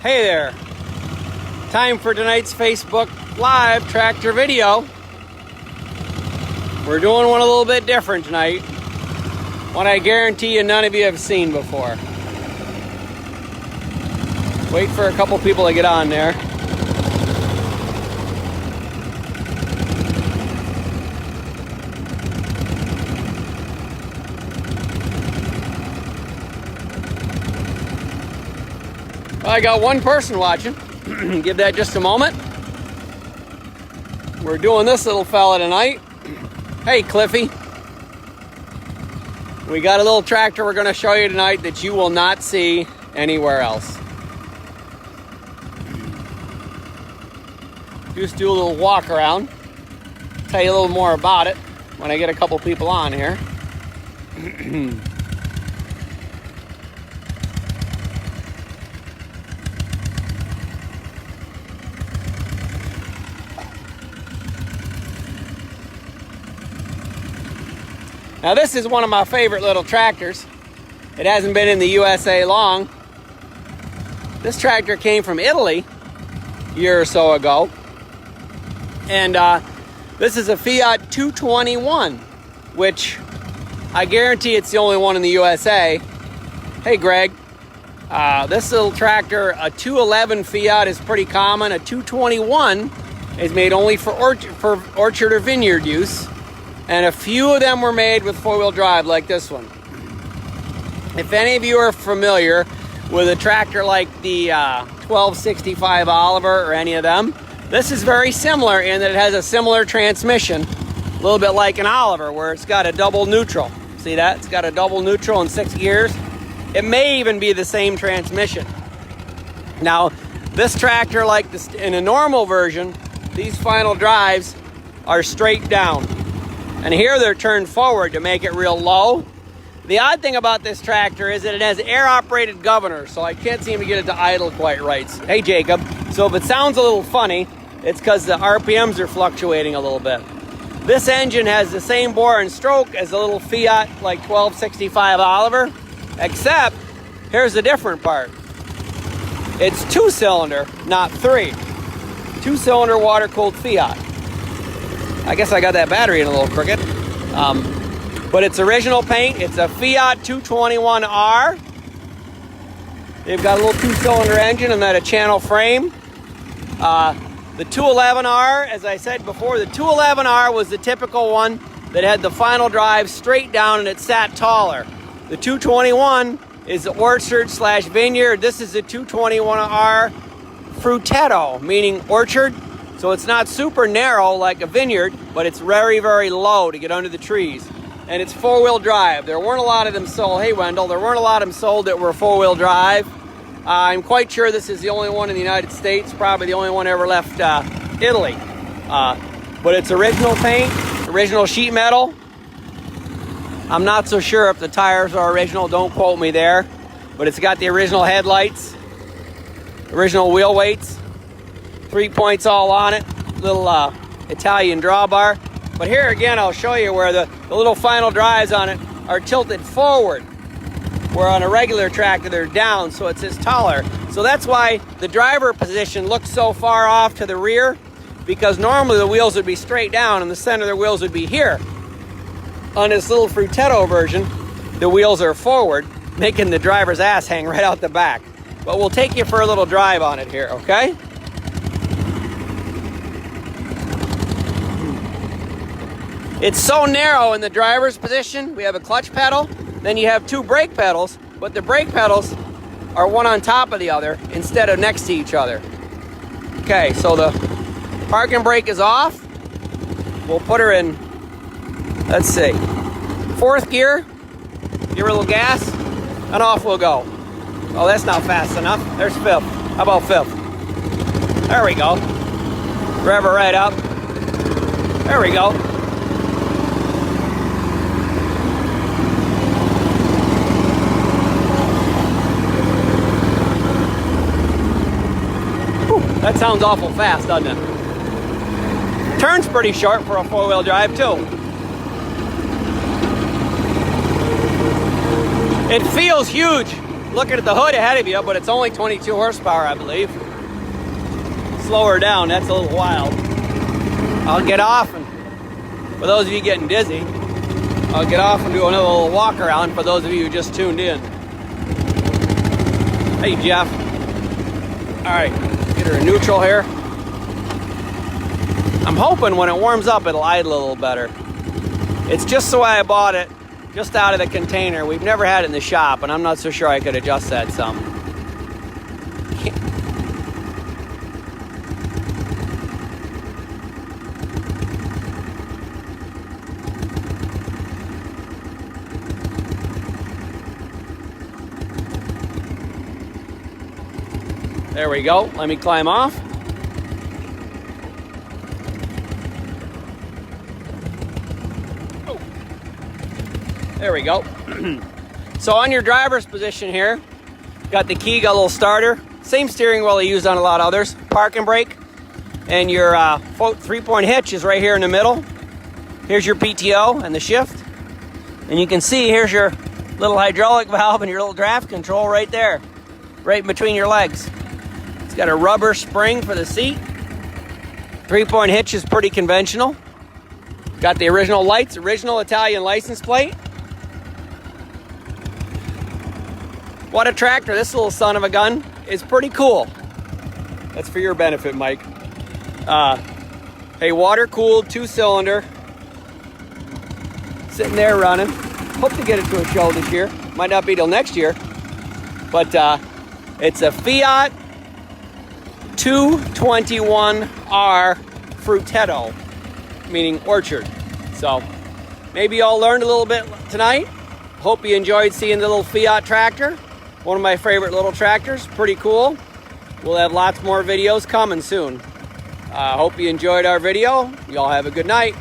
Hey there. Time for tonight's Facebook Live tractor video. We're doing one a little bit different tonight. One I guarantee you none of you have seen before. Wait for a couple people to get on there. Well, I got one person watching. Give that just a moment. We're doing this little fella tonight. Hey, Cliffy. We got a little tractor we're going to show you tonight that you will not see anywhere else. Just do a little walk around. Tell you a little more about it when I get a couple people on here. Now this is one of my favorite little tractors. It hasn't been in the USA long. This tractor came from Italy a year or so ago. And this is a Fiat 221, which I guarantee it's the only one in the USA. Hey Greg, this little tractor, a 211 Fiat is pretty common. A 221 is made only for orchard or vineyard use. And a few of them were made with four-wheel drive like this one. If any of you are familiar with a tractor like the 1265 Oliver or any of them, this is very similar in that it has a similar transmission, a little bit like an Oliver where it's got a double neutral. See that? It's got a double neutral and 6 gears. It may even be the same transmission. Now, this tractor, like this, in a normal version, these final drives are straight down. And here they're turned forward to make it real low. The odd thing about this tractor is that it has air-operated governor, so I can't seem to get it to idle quite right. Hey, Jacob. So if it sounds a little funny, it's because the RPMs are fluctuating a little bit. This engine has the same bore and stroke as the little Fiat, like 1265 Oliver, except here's the different part. It's 2-cylinder, not 3. 2-cylinder water-cooled Fiat. I guess I got that battery in a little crooked. But it's original paint. It's a Fiat 221R. They've got a little 2-cylinder engine and then a channel frame. The 211R, as I said before, the 211R was the typical one that had the final drive straight down and it sat taller. The 221 is the orchard / vineyard. This is the 221R Frutetto, meaning orchard. So it's not super narrow like a vineyard, but it's very, very low to get under the trees. And it's four-wheel drive. There weren't a lot of them sold. Hey, Wendell, there weren't a lot of them sold that were four-wheel drive. I'm quite sure this is the only one in the United States, probably the only one ever left Italy. But it's original paint, original sheet metal. I'm not so sure if the tires are original, don't quote me there. But it's got the original headlights, original wheel weights. 3 points all on it, little Italian drawbar. But here again, I'll show you where the little final drives on it are tilted forward, where on a regular tractor they're down, so it's just taller. So that's why the driver position looks so far off to the rear, because normally the wheels would be straight down and the center of the wheels would be here. On this little Frutetto version, the wheels are forward, making the driver's ass hang right out the back. But we'll take you for a little drive on it here, okay? It's so narrow in the driver's position. We have a clutch pedal, then you have 2 brake pedals, but the brake pedals are one on top of the other instead of next to each other. Okay, so the parking brake is off. We'll put her in, let's see, 4th gear, give her a little gas, and off we'll go. Oh, that's not fast enough. There's 5th. How about 5th? There we go. Rev her right up. There we go. That sounds awful fast, doesn't it? Turns pretty short for a four-wheel drive, too. It feels huge looking at the hood ahead of you, but it's only 22 horsepower, I believe. Slow her down, that's a little wild. I'll get off, and for those of you getting dizzy, I'll get off and do another little walk around for those of you who just tuned in. Hey, Jeff. All right, get her in neutral here. I'm hoping when it warms up, it'll idle a little better. It's just the way I bought it, just out of the container. We've never had it in the shop, and I'm not so sure I could adjust that some. There we go. Let me climb off. Oh. There we go. So on your driver's position here, got the key, got a little starter. Same steering wheel I used on a lot of others. Park and brake. And your 3-point hitch is right here in the middle. Here's your PTO and the shift. And you can see here's your little hydraulic valve and your little draft control right there. Right in between your legs. It's got a rubber spring for the seat. 3-point hitch is pretty conventional. Got the original lights, original Italian license plate. What a tractor. This little son of a gun is pretty cool. That's for your benefit, Mike. Hey, water-cooled 2-cylinder. Sitting there running. Hope to get it to a show this year. Might not be till next year. But it's a Fiat 221R Frutetto, meaning orchard. So maybe y'all learned a little bit tonight. Hope you enjoyed seeing the little Fiat tractor. One of my favorite little tractors. Pretty cool. We'll have lots more videos coming soon. Hope you enjoyed our video. Y'all have a good night.